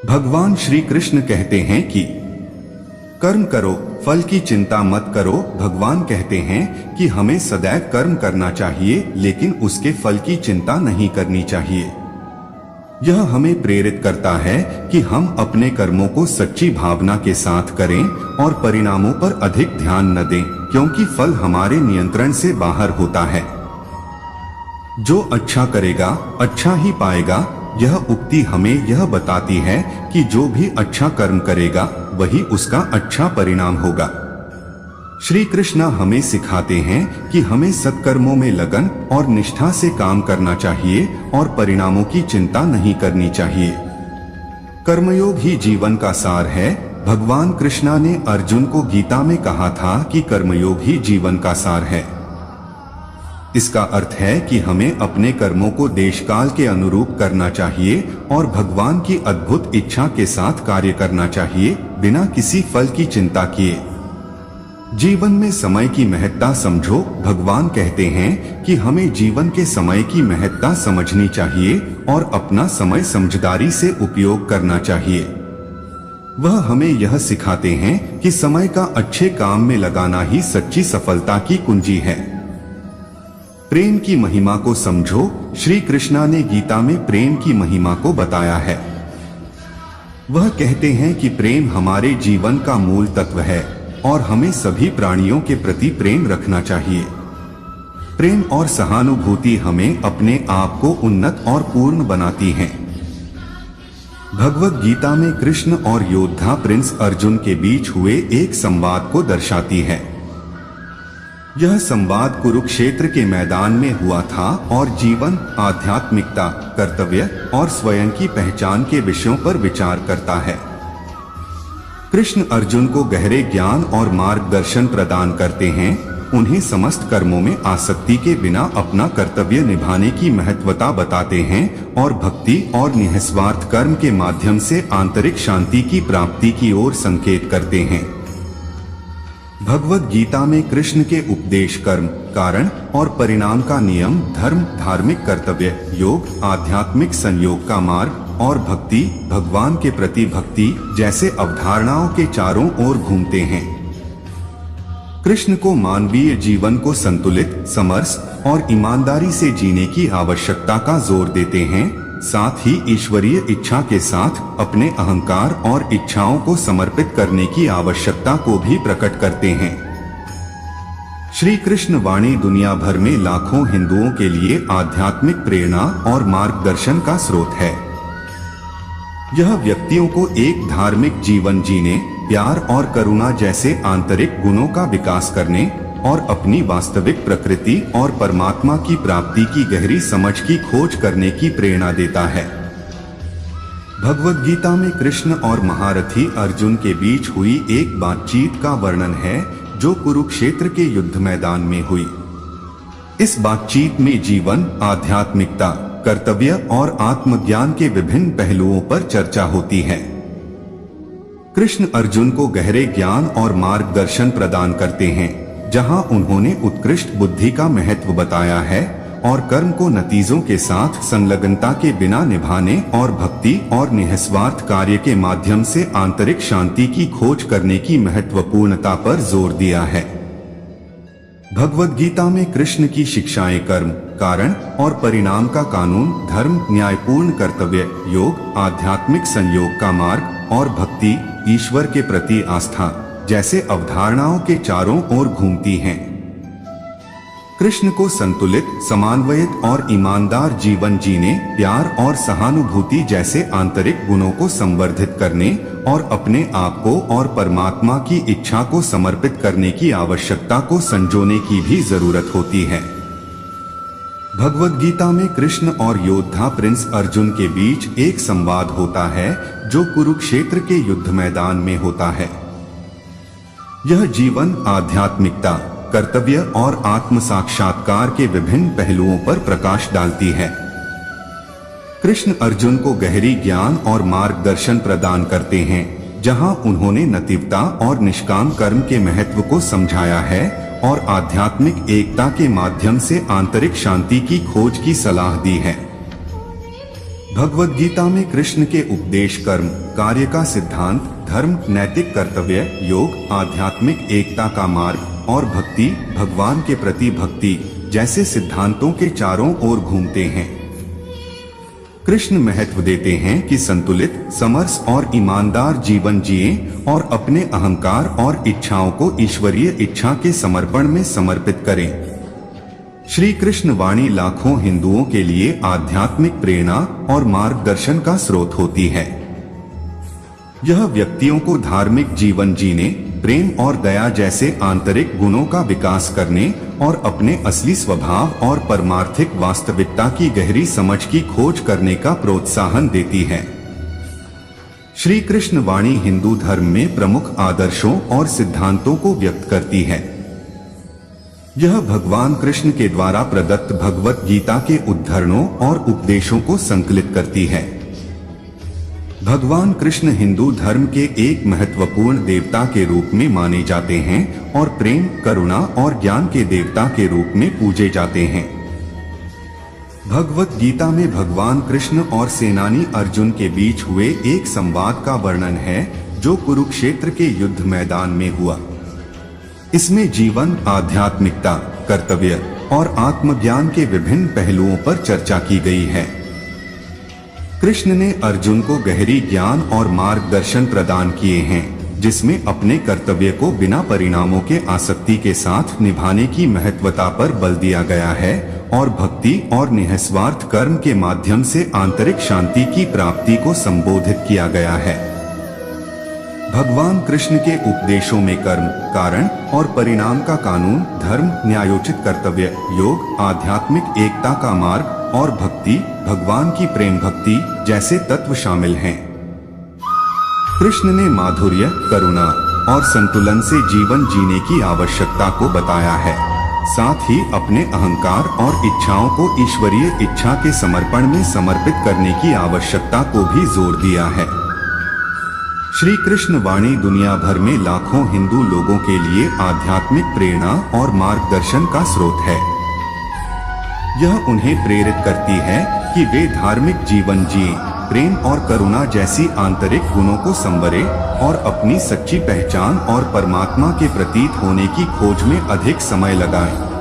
भगवान श्री कृष्ण कहते हैं कि कर्म करो, फल की चिंता मत करो। भगवान कहते हैं कि हमें सदैव कर्म करना चाहिए, लेकिन उसके फल की चिंता नहीं करनी चाहिए। यह हमें प्रेरित करता है कि हम अपने कर्मों को सच्ची भावना के साथ करें और परिणामों पर अधिक ध्यान न दें, क्योंकि फल हमारे नियंत्रण से बाहर होता है। जो अच्छा करेगा अच्छा ही पाएगा। यह उक्ति हमें यह बताती है कि जो भी अच्छा कर्म करेगा वही उसका अच्छा परिणाम होगा। श्री कृष्ण हमें सिखाते हैं कि हमें सत्कर्मों में लगन और निष्ठा से काम करना चाहिए और परिणामों की चिंता नहीं करनी चाहिए। कर्मयोग ही जीवन का सार है। भगवान कृष्ण ने अर्जुन को गीता में कहा था कि कर्मयोग ही जीवन का सार है। इसका अर्थ है कि हमें अपने कर्मों को देशकाल के अनुरूप करना चाहिए और भगवान की अद्भुत इच्छा के साथ कार्य करना चाहिए, बिना किसी फल की चिंता किए। जीवन में समय की महत्ता समझो। भगवान कहते हैं कि हमें जीवन के समय की महत्ता समझनी चाहिए और अपना समय समझदारी से उपयोग करना चाहिए। वह हमें यह सिखाते हैं कि समय का अच्छे काम में लगाना ही सच्ची सफलता की कुंजी है। प्रेम की महिमा को समझो। श्री कृष्ण ने गीता में प्रेम की महिमा को बताया है। वह कहते हैं कि प्रेम हमारे जीवन का मूल तत्व है और हमें सभी प्राणियों के प्रति प्रेम रखना चाहिए। प्रेम और सहानुभूति हमें अपने आप को उन्नत और पूर्ण बनाती हैं। भगवद गीता में कृष्ण और योद्धा प्रिंस अर्जुन के बीच हुए एक संवाद को दर्शाती है। यह संवाद कुरुक्षेत्र के मैदान में हुआ था और जीवन, आध्यात्मिकता, कर्तव्य और स्वयं की पहचान के विषयों पर विचार करता है। कृष्ण अर्जुन को गहरे ज्ञान और मार्गदर्शन प्रदान करते हैं, उन्हें समस्त कर्मों में आसक्ति के बिना अपना कर्तव्य निभाने की महत्वता बताते हैं और भक्ति और निस्वार्थ कर्म के माध्यम से आंतरिक शांति की प्राप्ति की ओर संकेत करते हैं। भगवद गीता में कृष्ण के उपदेश कर्म, कारण और परिणाम का नियम, धर्म, धार्मिक कर्तव्य, योग, आध्यात्मिक संयोग का मार्ग और भक्ति, भगवान के प्रति भक्ति जैसे अवधारणाओं के चारों ओर घूमते हैं। कृष्ण को मानवीय जीवन को संतुलित, समरस और ईमानदारी से जीने की आवश्यकता का जोर देते हैं, साथ ही ईश्वरीय इच्छा के साथ अपने अहंकार और इच्छाओं को समर्पित करने की आवश्यकता को भी प्रकट करते हैं। श्री कृष्ण वाणी दुनिया भर में लाखों हिंदुओं के लिए आध्यात्मिक प्रेरणा और मार्गदर्शन का स्रोत है। यह व्यक्तियों को एक धार्मिक जीवन जीने, प्यार और करुणा जैसे आंतरिक गुणों का विकास करने और अपनी वास्तविक प्रकृति और परमात्मा की प्राप्ति की गहरी समझ की खोज करने की प्रेरणा देता है। भगवद गीता में कृष्ण और महारथी अर्जुन के बीच हुई एक बातचीत का वर्णन है जो कुरुक्षेत्र के युद्ध मैदान में हुई। इस बातचीत में जीवन, आध्यात्मिकता, कर्तव्य और आत्मज्ञान के विभिन्न पहलुओं पर चर्चा होती है। कृष्ण अर्जुन को गहरे ज्ञान और मार्गदर्शन प्रदान करते हैं, जहां उन्होंने उत्कृष्ट बुद्धि का महत्व बताया है और कर्म को नतीजों के साथ संलग्नता के बिना निभाने और भक्ति और निस्वार्थ कार्य के माध्यम से आंतरिक शांति की खोज करने की महत्वपूर्णता पर जोर दिया है। भगवद गीता में कृष्ण की शिक्षाएं कर्म, कारण और परिणाम का कानून, धर्म, न्यायपूर्ण कर्तव्य, योग, आध्यात्मिक संयोग का मार्ग और भक्ति, ईश्वर के प्रति आस्था जैसे अवधारणाओं के चारों ओर घूमती हैं। कृष्ण को संतुलित, समन्वयित और ईमानदार जीवन जीने, प्यार और सहानुभूति जैसे आंतरिक गुणों को संवर्धित करने और अपने आप को और परमात्मा की इच्छा को समर्पित करने की आवश्यकता को संजोने की भी जरूरत होती है। भगवद गीता में कृष्ण और योद्धा प्रिंस अर्जुन के बीच एक संवाद होता है जो कुरुक्षेत्र के युद्ध मैदान में होता है। यह जीवन, आध्यात्मिकता, कर्तव्य और आत्म साक्षात्कार के विभिन्न पहलुओं पर प्रकाश डालती है। कृष्ण अर्जुन को गहरी ज्ञान और मार्गदर्शन प्रदान करते हैं, जहां उन्होंने नैतिकता और निष्काम कर्म के महत्व को समझाया है और आध्यात्मिक एकता के माध्यम से आंतरिक शांति की खोज की सलाह दी है। भगवद गीता में कृष्ण के उपदेश कर्म, कार्य का सिद्धांत, धर्म, नैतिक कर्तव्य, योग, आध्यात्मिक एकता का मार्ग और भक्ति, भगवान के प्रति भक्ति जैसे सिद्धांतों के चारों ओर घूमते हैं। कृष्ण महत्व देते हैं कि संतुलित, समरस और ईमानदार जीवन जिएं और अपने अहंकार और इच्छाओं को ईश्वरीय इच्छा के समर्पण में समर्पित करें। श्री कृष्ण वाणी लाखों हिंदुओं के लिए आध्यात्मिक प्रेरणा और मार्गदर्शन का स्रोत होती है। यह व्यक्तियों को धार्मिक जीवन जीने, प्रेम और दया जैसे आंतरिक गुणों का विकास करने और अपने असली स्वभाव और परमार्थिक वास्तविकता की गहरी समझ की खोज करने का प्रोत्साहन देती है। श्री कृष्ण वाणी हिंदू धर्म में प्रमुख आदर्शों और सिद्धांतों को व्यक्त करती है। यह भगवान कृष्ण के द्वारा प्रदत्त भगवत गीता के उद्धरणों और उपदेशों को संकलित करती है। भगवान कृष्ण हिंदू धर्म के एक महत्वपूर्ण देवता के रूप में माने जाते हैं और प्रेम, करुणा और ज्ञान के देवता के रूप में पूजे जाते हैं। भगवत गीता में भगवान कृष्ण और सेनानी अर्जुन के बीच हुए एक संवाद का वर्णन है जो कुरुक्षेत्र के युद्ध मैदान में हुआ। इसमें जीवन, आध्यात्मिकता, कर्तव्य और आत्मज्ञान के विभिन्न पहलुओं पर चर्चा की गई है। कृष्ण ने अर्जुन को गहरी ज्ञान और मार्गदर्शन प्रदान किए हैं, जिसमें अपने कर्तव्य को बिना परिणामों के आसक्ति के साथ निभाने की महत्वता पर बल दिया गया है और भक्ति और निःस्वार्थ कर्म के माध्यम से आंतरिक शांति की प्राप्ति को संबोधित किया गया है। भगवान कृष्ण के उपदेशों में कर्म, कारण और परिणाम का कानून, धर्म, न्यायोचित कर्तव्य, योग, आध्यात्मिक एकता का मार्ग और भक्ति, भगवान की प्रेम भक्ति जैसे तत्व शामिल हैं। कृष्ण ने माधुर्य, करुणा और संतुलन से जीवन जीने की आवश्यकता को बताया है। साथ ही अपने अहंकार और इच्छाओं को ईश्वरीय इच्छा के समर्पण में समर्पित करने की आवश्यकता को भी जोर दिया है। श्री कृष्ण वाणी दुनिया भर में लाखों हिंदू लोगों के लिए आध्यात्मिक प्रेरणा और मार्गदर्शन का स्रोत है। यह उन्हें प्रेरित करती है कि वे धार्मिक जीवन जिएं, प्रेम और करुणा जैसी आंतरिक गुणों को संवरें और अपनी सच्ची पहचान और परमात्मा के प्रतीक होने की खोज में अधिक समय लगाएं।